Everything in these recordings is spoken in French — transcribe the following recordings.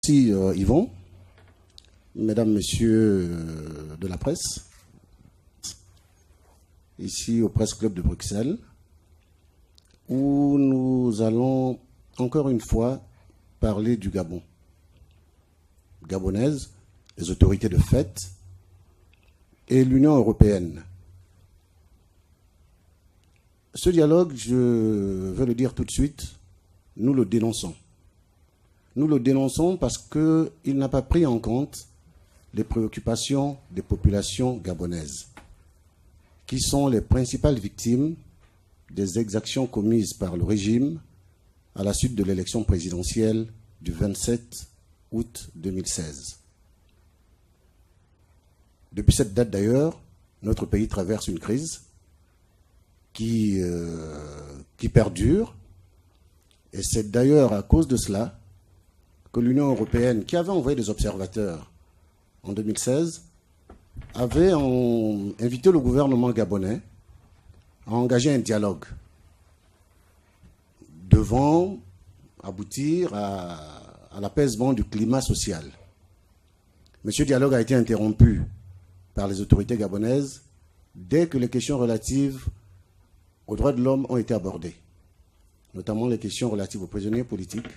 Merci Yvon, mesdames, messieurs de la presse, ici au Presse Club de Bruxelles, où nous allons encore une fois parler du Gabon. Gabonaise, les autorités de fait et l'Union européenne. Ce dialogue, je veux le dire tout de suite, nous le dénonçons. Nous le dénonçons parce qu'il n'a pas pris en compte les préoccupations des populations gabonaises, qui sont les principales victimes des exactions commises par le régime à la suite de l'élection présidentielle du 27 août 2016. Depuis cette date d'ailleurs, notre pays traverse une crise qui perdure, et c'est d'ailleurs à cause de cela que l'Union européenne, qui avait envoyé des observateurs en 2016, avait invité le gouvernement gabonais à engager un dialogue devant aboutir à l'apaisement du climat social. Mais ce dialogue a été interrompu par les autorités gabonaises dès que les questions relatives aux droits de l'homme ont été abordées, notamment les questions relatives aux prisonniers politiques,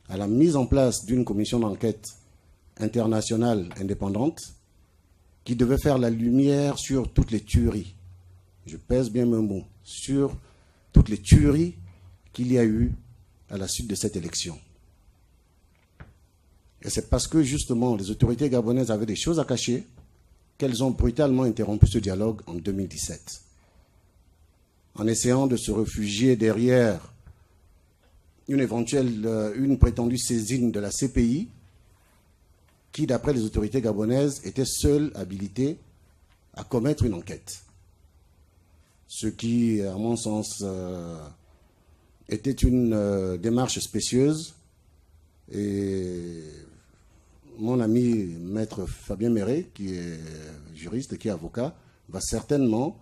à la mise en place d'une commission d'enquête internationale indépendante qui devait faire la lumière sur toutes les tueries, je pèse bien mes mots, sur toutes les tueries qu'il y a eu à la suite de cette élection. Et c'est parce que justement les autorités gabonaises avaient des choses à cacher qu'elles ont brutalement interrompu ce dialogue en 2017. En essayant de se réfugier derrière une prétendue saisine de la CPI, qui, d'après les autorités gabonaises, était seule habilitée à commettre une enquête. Ce qui, à mon sens, était une démarche spécieuse. Et mon ami maître Fabien Méré, qui est juriste et qui est avocat, va certainement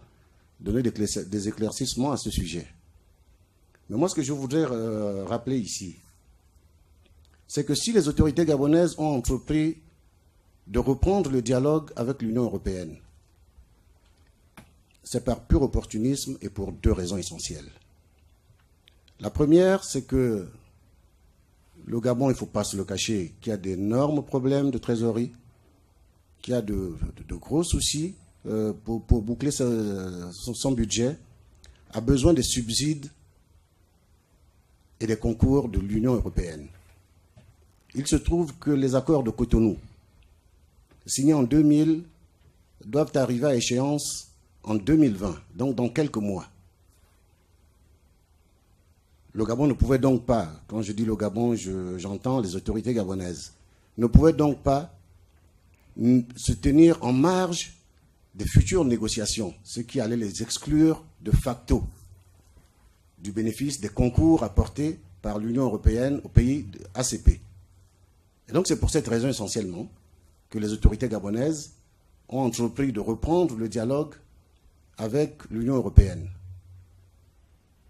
donner des éclaircissements à ce sujet. Mais moi, ce que je voudrais rappeler ici, c'est que si les autorités gabonaises ont entrepris de reprendre le dialogue avec l'Union européenne, c'est par pur opportunisme et pour deux raisons essentielles. La première, c'est que le Gabon, il ne faut pas se le cacher, qui a d'énormes problèmes de trésorerie, qui a de gros soucis pour boucler son budget, a besoin des subsides et des concours de l'Union européenne. Il se trouve que les accords de Cotonou, signés en 2000, doivent arriver à échéance en 2020, donc dans quelques mois. Le Gabon ne pouvait donc pas, quand je dis le Gabon, j'entends les autorités gabonaises, ne pouvait donc pas se tenir en marge des futures négociations, ce qui allait les exclure de facto du bénéfice des concours apportés par l'Union européenne aux pays ACP. Et donc c'est pour cette raison essentiellement que les autorités gabonaises ont entrepris de reprendre le dialogue avec l'Union européenne.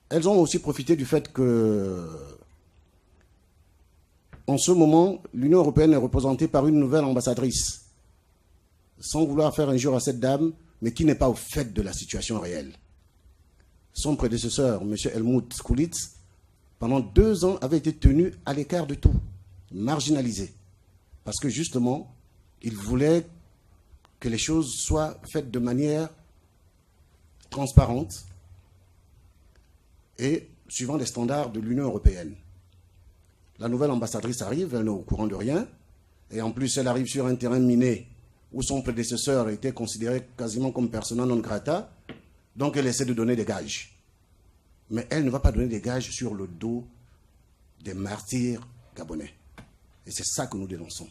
Elles ont aussi profité du fait que, en ce moment, l'Union européenne est représentée par une nouvelle ambassadrice, sans vouloir faire injure à cette dame, mais qui n'est pas au fait de la situation réelle. Son prédécesseur, M. Helmut Kulitz, pendant 2 ans, avait été tenu à l'écart de tout, marginalisé. Parce que justement, il voulait que les choses soient faites de manière transparente et suivant les standards de l'Union européenne. La nouvelle ambassadrice arrive, elle n'est au courant de rien, et en plus elle arrive sur un terrain miné où son prédécesseur était considéré quasiment comme persona non grata, donc elle essaie de donner des gages. Mais elle ne va pas donner des gages sur le dos des martyrs gabonais. Et c'est ça que nous dénonçons.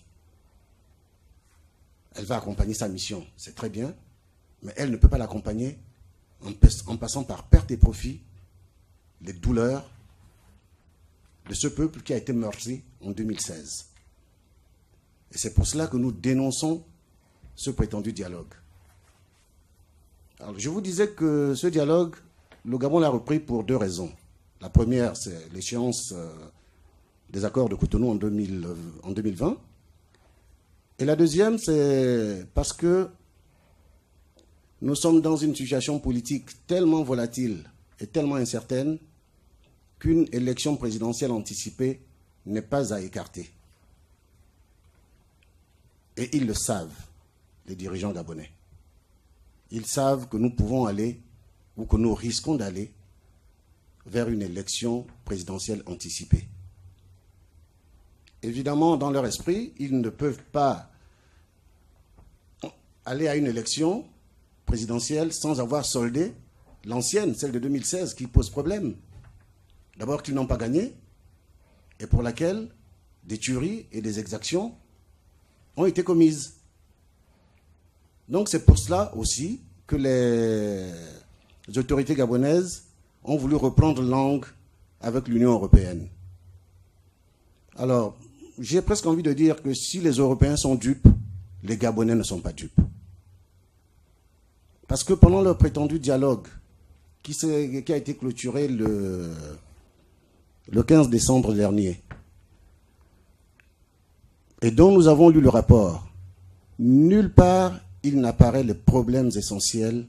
Elle va accompagner sa mission, c'est très bien, mais elle ne peut pas l'accompagner en passant par perte et profit les douleurs de ce peuple qui a été meurtri en 2016. Et c'est pour cela que nous dénonçons ce prétendu dialogue. Alors, je vous disais que ce dialogue, le Gabon l'a repris pour 2 raisons. La première, c'est l'échéance des accords de Cotonou en 2020. Et la deuxième, c'est parce que nous sommes dans une situation politique tellement volatile et tellement incertaine qu'une élection présidentielle anticipée n'est pas à écarter. Et ils le savent, les dirigeants gabonais. Ils savent que nous pouvons aller, ou que nous risquons d'aller, vers une élection présidentielle anticipée. Évidemment, dans leur esprit, ils ne peuvent pas aller à une élection présidentielle sans avoir soldé l'ancienne, celle de 2016, qui pose problème. D'abord qu'ils n'ont pas gagné, et pour laquelle des tueries et des exactions ont été commises. Donc c'est pour cela aussi que les autorités gabonaises ont voulu reprendre langue avec l'Union européenne. Alors, j'ai presque envie de dire que si les Européens sont dupes, les Gabonais ne sont pas dupes. Parce que pendant le prétendu dialogue qui a été clôturé le 15 décembre dernier, et dont nous avons lu le rapport, nulle part il n'apparaît les problèmes essentiels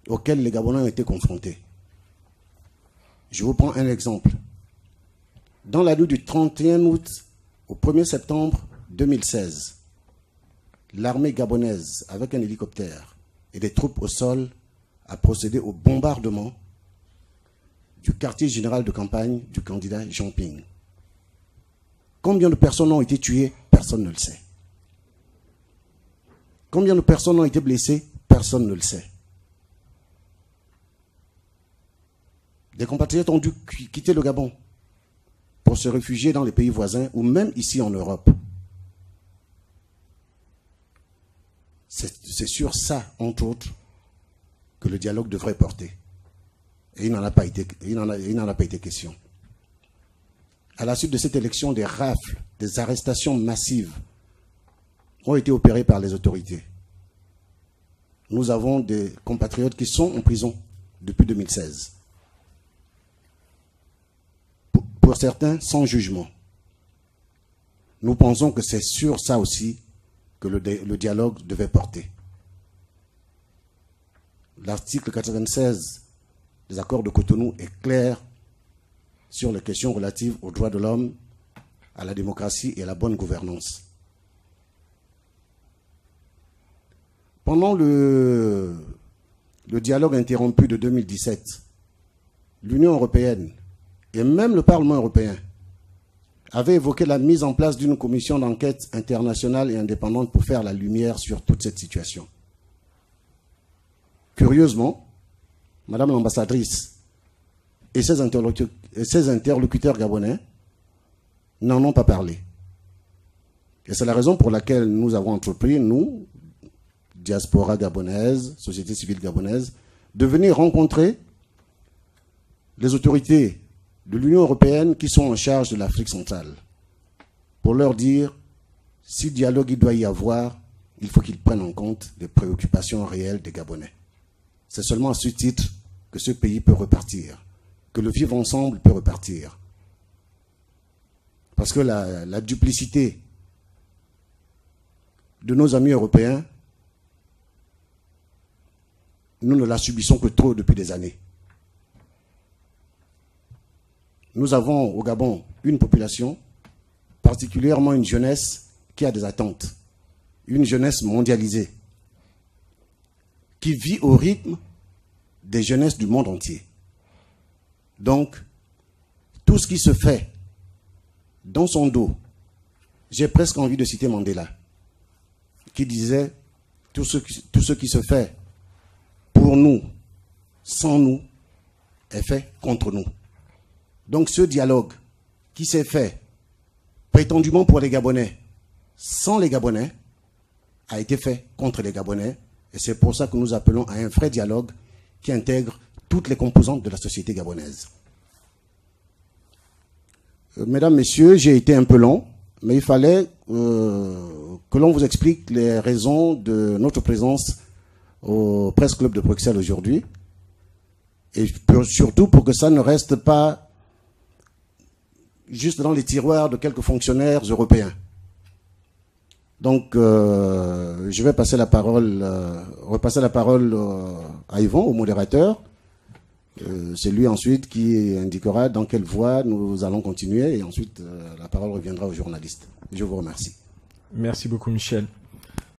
auxquels les Gabonais ont été confrontés. Je vous prends un exemple. Dans la nuit du 31 août au 1er septembre 2016, l'armée gabonaise, avec un hélicoptère et des troupes au sol, a procédé au bombardement du quartier général de campagne du candidat Jean Ping. Combien de personnes ont été tuées? Personne ne le sait. Combien de personnes ont été blessées? Personne ne le sait. Des compatriotes ont dû quitter le Gabon pour se réfugier dans les pays voisins ou même ici en Europe. C'est sur ça, entre autres, que le dialogue devrait porter. Et il n'en a pas été question. À la suite de cette élection, des rafles, des arrestations massives ont été opérées par les autorités. Nous avons des compatriotes qui sont en prison depuis 2016. Pour certains, sans jugement. Nous pensons que c'est sur ça aussi que le dialogue devait porter. L'article 96 des accords de Cotonou est clair sur les questions relatives aux droits de l'homme, à la démocratie et à la bonne gouvernance. Pendant le dialogue interrompu de 2017, l'Union européenne et même le Parlement européen avaient évoqué la mise en place d'une commission d'enquête internationale et indépendante pour faire la lumière sur toute cette situation. Curieusement, Madame l'ambassadrice et ses interlocuteurs gabonais n'en ont pas parlé. Et c'est la raison pour laquelle nous avons entrepris, nous, diaspora gabonaise, société civile gabonaise, de venir rencontrer les autorités de l'Union européenne qui sont en charge de l'Afrique centrale pour leur dire, si dialogue il doit y avoir, il faut qu'ils prennent en compte les préoccupations réelles des Gabonais. C'est seulement à ce titre que ce pays peut repartir, que le vivre ensemble peut repartir. Parce que la duplicité de nos amis européens, nous ne la subissons que trop depuis des années. Nous avons au Gabon une population, particulièrement une jeunesse qui a des attentes, une jeunesse mondialisée, qui vit au rythme des jeunesses du monde entier. Donc, tout ce qui se fait dans son dos, j'ai presque envie de citer Mandela, qui disait « tout ce qui se fait pour nous, sans nous, est fait contre nous ». Donc ce dialogue qui s'est fait prétendument pour les Gabonais, sans les Gabonais, a été fait contre les Gabonais. Et c'est pour ça que nous appelons à un vrai dialogue qui intègre toutes les composantes de la société gabonaise. Mesdames, Messieurs, j'ai été un peu long, mais il fallait que l'on vous explique les raisons de notre présence au Presse Club de Bruxelles aujourd'hui. Et surtout pour que ça ne reste pas juste dans les tiroirs de quelques fonctionnaires européens. Donc, je vais repasser la parole à Yvon, au modérateur. C'est lui ensuite qui indiquera dans quelle voie nous allons continuer et ensuite la parole reviendra aux journalistes. Je vous remercie. Merci beaucoup, Michel.